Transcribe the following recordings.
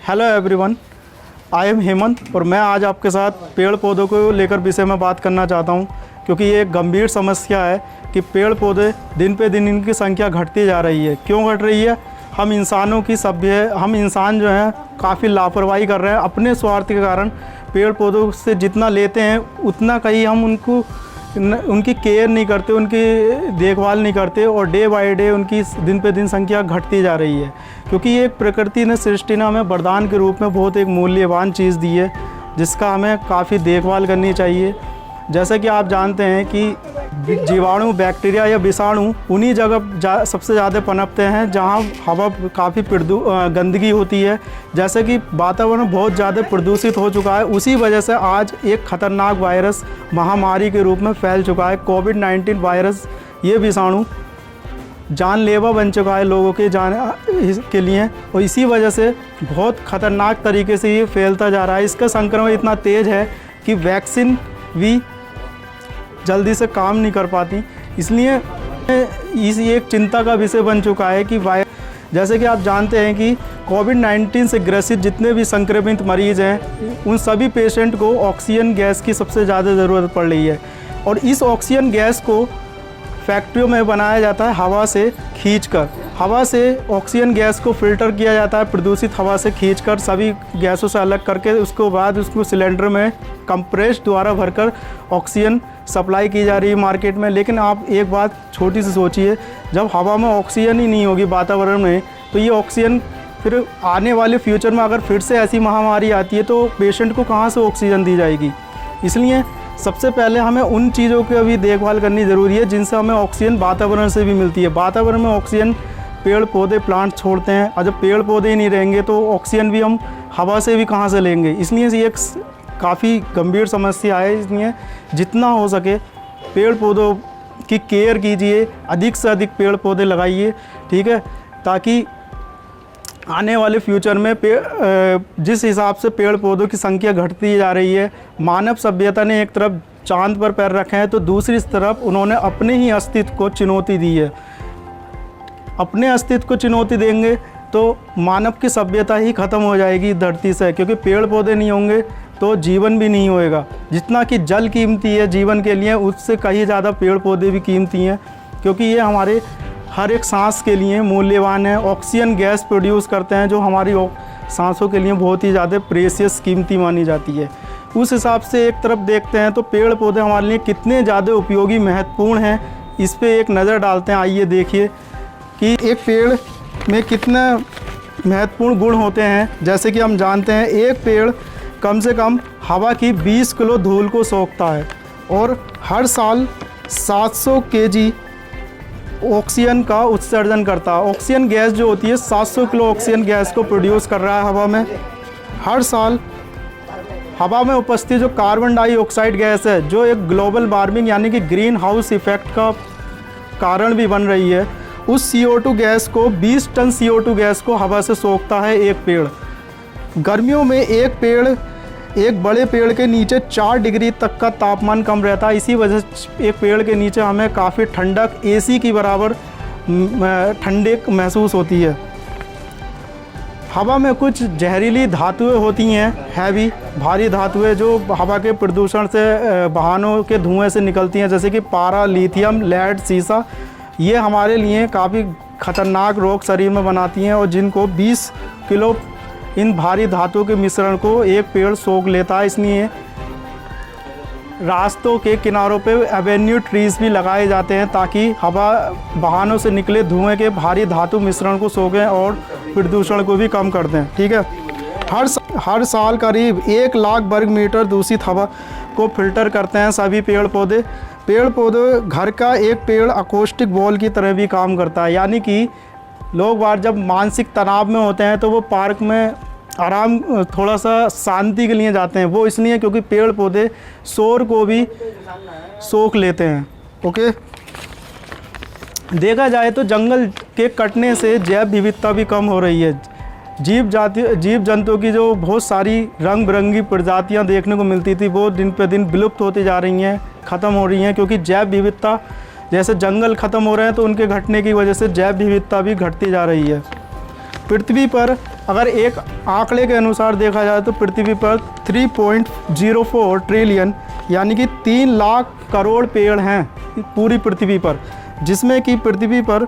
Hello everyone, I am Hemant और मैं आज आपके साथ पेड़ पौधों को लेकर विषय में बात करना चाहता हूं, क्योंकि ये एक गंभीर समस्या है कि पेड़ पौधे दिन पे दिन इनकी संख्या घटती जा रही है। क्यों घट रही है? हम इंसान जो हैं काफ़ी लापरवाही कर रहे हैं अपने स्वार्थ के कारण। पेड़ पौधों से जितना लेते हैं उतना कहीं हम उनकी केयर नहीं करते, उनकी देखभाल नहीं करते और डे बाय डे उनकी दिन पे दिन संख्या घटती जा रही है। क्योंकि ये एक प्रकृति ने सृष्टि ने हमें वरदान के रूप में बहुत एक मूल्यवान चीज़ दी है, जिसका हमें काफ़ी देखभाल करनी चाहिए। जैसे कि आप जानते हैं कि जीवाणु, बैक्टीरिया या विषाणु उन्हीं जगह सबसे ज़्यादा पनपते हैं जहां हवा काफ़ी गंदगी होती है। जैसे कि वातावरण बहुत ज़्यादा प्रदूषित हो चुका है, उसी वजह से आज एक ख़तरनाक वायरस महामारी के रूप में फैल चुका है। कोविड-19 वायरस, ये विषाणु जानलेवा बन चुका है लोगों के के लिए, और इसी वजह से बहुत ख़तरनाक तरीके से ये फैलता जा रहा है। इसका संक्रमण इतना तेज़ है कि वैक्सीन भी जल्दी से काम नहीं कर पाती। इसलिए एक चिंता का विषय बन चुका है कि जैसे कि आप जानते हैं कि कोविड-19 से ग्रसित जितने भी संक्रमित मरीज़ हैं, उन सभी पेशेंट को ऑक्सीजन गैस की सबसे ज़्यादा ज़रूरत पड़ रही है। और इस ऑक्सीजन गैस को फैक्ट्रियों में बनाया जाता है हवा से खींचकर। हवा से ऑक्सीजन गैस को फ़िल्टर किया जाता है, प्रदूषित हवा से खींचकर सभी गैसों से अलग करके उसके बाद उसको सिलेंडर में कंप्रेस द्वारा भरकर ऑक्सीजन सप्लाई की जा रही है मार्केट में। लेकिन आप एक बात छोटी सी सोचिए, जब हवा में ऑक्सीजन ही नहीं होगी वातावरण में, तो ये ऑक्सीजन फिर आने वाले फ्यूचर में अगर फिर से ऐसी महामारी आती है तो पेशेंट को कहाँ से ऑक्सीजन दी जाएगी। इसलिए सबसे पहले हमें उन चीज़ों की भी देखभाल करनी ज़रूरी है जिनसे हमें ऑक्सीजन वातावरण से भी मिलती है। वातावरण में ऑक्सीजन पेड़ पौधे, प्लांट छोड़ते हैं, और जब पेड़ पौधे ही नहीं रहेंगे तो ऑक्सीजन भी हम हवा से भी कहाँ से लेंगे। इसलिए ये एक काफ़ी गंभीर समस्या है। इसलिए जितना हो सके पेड़ पौधों की केयर कीजिए, अधिक से अधिक पेड़ पौधे लगाइए, ठीक है, ताकि आने वाले फ्यूचर में जिस हिसाब से पेड़ पौधों की संख्या घटती जा रही है, मानव सभ्यता ने एक तरफ चांद पर पैर रखे हैं तो दूसरी तरफ उन्होंने अपने ही अस्तित्व को चुनौती दी है। अपने अस्तित्व को चुनौती देंगे तो मानव की सभ्यता ही ख़त्म हो जाएगी धरती से, क्योंकि पेड़ पौधे नहीं होंगे तो जीवन भी नहीं होएगा। जितना कि जल कीमती है जीवन के लिए, उससे कहीं ज़्यादा पेड़ पौधे भी कीमती हैं, क्योंकि ये हमारे हर एक सांस के लिए मूल्यवान है। ऑक्सीजन गैस प्रोड्यूस करते हैं जो हमारी सांसों के लिए बहुत ही ज़्यादा प्रेशियस, कीमती मानी जाती है। उस हिसाब से एक तरफ देखते हैं तो पेड़ पौधे हमारे लिए कितने ज़्यादा उपयोगी, महत्वपूर्ण हैं, इस पर एक नज़र डालते हैं। आइए देखिए कि एक पेड़ में कितने महत्वपूर्ण गुण होते हैं। जैसे कि हम जानते हैं एक पेड़ कम से कम हवा की 20 किलो धूल को सोखता है और हर साल 700 kg ऑक्सीजन का उत्सर्जन करता है। ऑक्सीजन गैस जो होती है 700 किलो ऑक्सीजन गैस को प्रोड्यूस कर रहा है हवा में। हर साल हवा में उपस्थित जो कार्बन डाइऑक्साइड गैस है, जो एक ग्लोबल वार्मिंग यानी कि ग्रीन हाउस इफेक्ट का कारण भी बन रही है, उस CO2 गैस को 20 टन CO2 गैस को हवा से सोखता है एक पेड़। गर्मियों में एक बड़े पेड़ के नीचे 4 डिग्री तक का तापमान कम रहता है। इसी वजह से एक पेड़ के नीचे हमें काफ़ी ठंडक, AC की बराबर ठंडक महसूस होती है। हवा में कुछ जहरीली धातुएं होती हैं, हैवी, भारी धातुएं जो हवा के प्रदूषण से, वाहनों के धुएं से निकलती हैं, जैसे कि पारा, लिथियम, लेड, सीसा। ये हमारे लिए काफ़ी खतरनाक रोग शरीर में बनाती हैं और जिनको 20 किलो इन भारी धातुओं के मिश्रण को एक पेड़ सोख लेता है। इसलिए रास्तों के किनारों पे एवेन्यू ट्रीज़ भी लगाए जाते हैं ताकि वाहनों से निकले धुएं के भारी धातु मिश्रण को सोखें और प्रदूषण को भी कम कर दें, ठीक है। हर साल करीब 1 लाख वर्ग मीटर दूषित हवा को फिल्टर करते हैं सभी पेड़ पौधे। पेड़ पौधे घर का एक पेड़ अकोस्टिक वॉल की तरह भी काम करता है, यानी कि लोग बार जब मानसिक तनाव में होते हैं तो वो पार्क में आराम, थोड़ा सा शांति के लिए जाते हैं। वो इसलिए क्योंकि पेड़ पौधे शोर को भी सोख लेते हैं। ओके, देखा जाए तो जंगल के कटने से जैव विविधता भी कम हो रही है। जीव जंतुओं की जो बहुत सारी रंग बिरंगी प्रजातियां देखने को मिलती थी, वो दिन पे दिन विलुप्त होती जा रही हैं, ख़त्म हो रही हैं, क्योंकि जैव विविधता, जैसे जंगल ख़त्म हो रहे हैं तो उनके घटने की वजह से जैव विविधता भी घटती जा रही है। पृथ्वी पर अगर एक आंकड़े के अनुसार देखा जाए तो पृथ्वी पर 3.04 ट्रिलियन यानी कि 3 लाख करोड़ पेड़ हैं पूरी पृथ्वी पर, जिसमें कि पृथ्वी पर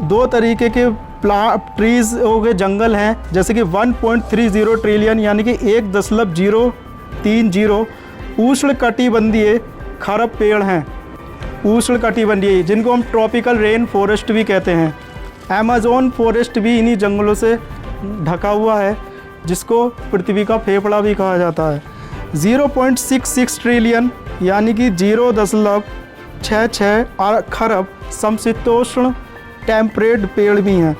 2 तरीके के ट्रीज हो गए, जंगल हैं, जैसे कि 1.30 ट्रिलियन यानी कि 1.030 उष्णकटिबंधीय खरब पेड़ हैं, उष्णकटिबंधीय, जिनको हम ट्रॉपिकल रेन फॉरेस्ट भी कहते हैं। अमेज़न फॉरेस्ट भी इन्हीं जंगलों से ढका हुआ है, जिसको पृथ्वी का फेफड़ा भी कहा जाता है। 0.66 ट्रिलियन यानी कि 0.66 खरब समशीतोष्ण टेम्परेट पेड़ भी हैं।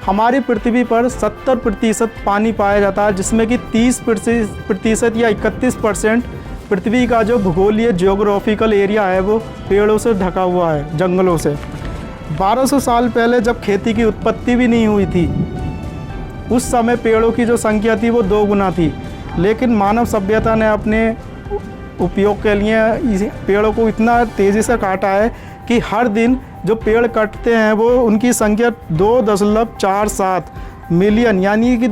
हमारी पृथ्वी पर 70% पानी पाया जाता है, जिसमें कि 30% या 31% पृथ्वी का जो भूगोलीय जियोग्राफिकल एरिया है वो पेड़ों से ढका हुआ है, जंगलों से। 1200 साल पहले जब खेती की उत्पत्ति भी नहीं हुई थी, उस समय पेड़ों की जो संख्या थी वो 2 गुना थी, लेकिन मानव सभ्यता ने अपने उपयोग के लिए पेड़ों को इतना तेज़ी से काटा है कि हर दिन जो पेड़ कटते हैं वो उनकी संख्या 2.47 मिलियन यानी कि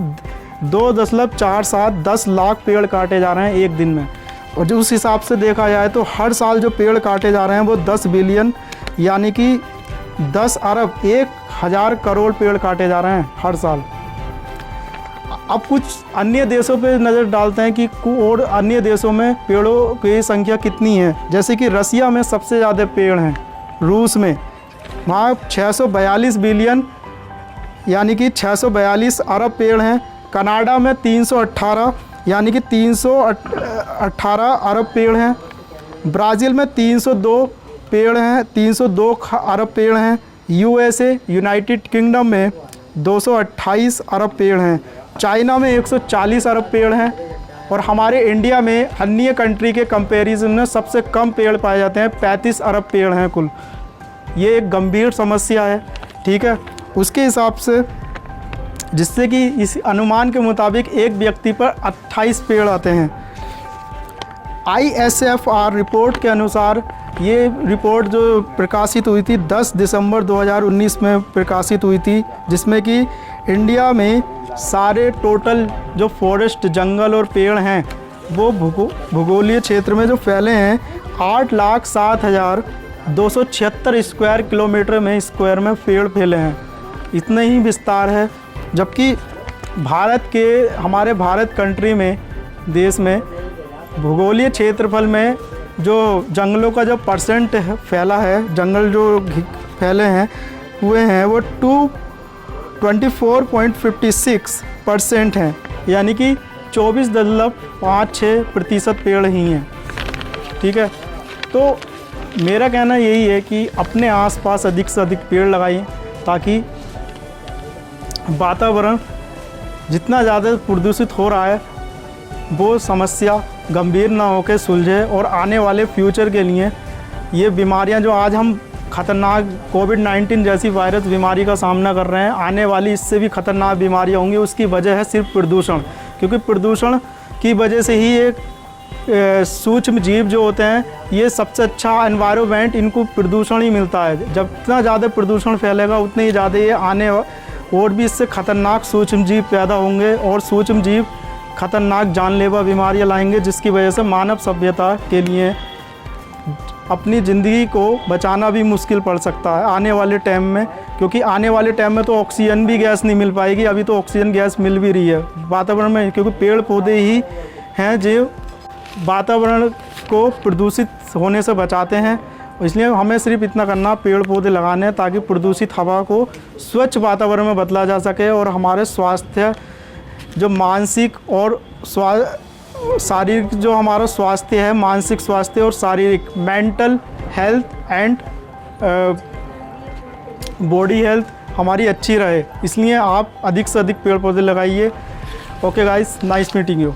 2.47 10 लाख पेड़ काटे जा रहे हैं एक दिन में। और जो उस हिसाब से देखा जाए तो हर साल जो पेड़ काटे जा रहे हैं वो 10 बिलियन यानी कि 10 अरब 1000 करोड़ पेड़ काटे जा रहे हैं हर साल। अब कुछ अन्य देशों पे नज़र डालते हैं कि और अन्य देशों में पेड़ों की संख्या कितनी है। जैसे कि रसिया में सबसे ज़्यादा पेड़ हैं, रूस में वहाँ 642 बिलियन यानी कि 642 अरब पेड़ हैं। कनाडा में 318 यानी कि 318 अरब पेड़ हैं। ब्राज़ील में 302 पेड़ हैं, 302 अरब पेड़ हैं। यूएसए यूनाइटेड किंगडम में 228 अरब पेड़ हैं। चाइना में 140 अरब पेड़ हैं। और हमारे इंडिया में अन्य कंट्री के कंपैरिजन में सबसे कम पेड़ पाए जाते हैं, 35 अरब पेड़ हैं कुल। ये एक गंभीर समस्या है, ठीक है। उसके हिसाब से जिससे कि इस अनुमान के मुताबिक एक व्यक्ति पर 28 पेड़ आते हैं। ISFR रिपोर्ट के अनुसार ये रिपोर्ट जो प्रकाशित हुई थी 10 दिसंबर 2019 में प्रकाशित हुई थी, जिसमें कि इंडिया में सारे टोटल जो फॉरेस्ट जंगल और पेड़ हैं वो भूगोलीय क्षेत्र में जो फैले हैं 8,07,276 स्क्वायर किलोमीटर में स्क्वायर में पेड़ फैले हैं। इतने ही विस्तार है। जबकि हमारे भारत कंट्री में, देश में भूगोलीय क्षेत्रफल में जो जंगलों का जो परसेंट फैला है, जंगल जो फैले हैं हुए हैं वो 24.56% हैं, यानी कि 24.56% पेड़ ही हैं, ठीक है। तो मेरा कहना यही है कि अपने आसपास अधिक से अधिक पेड़ लगाइए, ताकि वातावरण जितना ज़्यादा प्रदूषित हो रहा है वो समस्या गंभीर ना होकर सुलझे और आने वाले फ्यूचर के लिए ये बीमारियां जो आज हम ख़तरनाक कोविड-19 जैसी वायरस बीमारी का सामना कर रहे हैं, आने वाली इससे भी ख़तरनाक बीमारियां होंगी। उसकी वजह है सिर्फ प्रदूषण, क्योंकि प्रदूषण की वजह से ही एक सूक्ष्म जीव जो होते हैं, ये सबसे अच्छा एनवायरनमेंट इनको प्रदूषण ही मिलता है। जब जितना ज़्यादा प्रदूषण फैलेगा उतने ही ज़्यादा ये आने और भी इससे ख़तरनाक सूक्ष्म जीव पैदा होंगे और सूक्ष्म जीव ख़तरनाक जानलेवा बीमारियां लाएंगे, जिसकी वजह से मानव सभ्यता के लिए अपनी ज़िंदगी को बचाना भी मुश्किल पड़ सकता है आने वाले टाइम में। क्योंकि आने वाले टाइम में तो ऑक्सीजन भी गैस नहीं मिल पाएगी, अभी तो ऑक्सीजन गैस मिल भी रही है वातावरण में, क्योंकि पेड़ पौधे ही हैं जो वातावरण को प्रदूषित होने से बचाते हैं। इसलिए हमें सिर्फ इतना करना, पेड़ पौधे लगाने हैं ताकि प्रदूषित हवा को स्वच्छ वातावरण में बदला जा सके और हमारे स्वास्थ्य जो मानसिक और शारीरिक जो हमारा स्वास्थ्य है, मानसिक स्वास्थ्य और शारीरिक mental health and body health हमारी अच्छी रहे। इसलिए आप अधिक से अधिक पेड़ पौधे लगाइए। Okay guys, nice meeting you.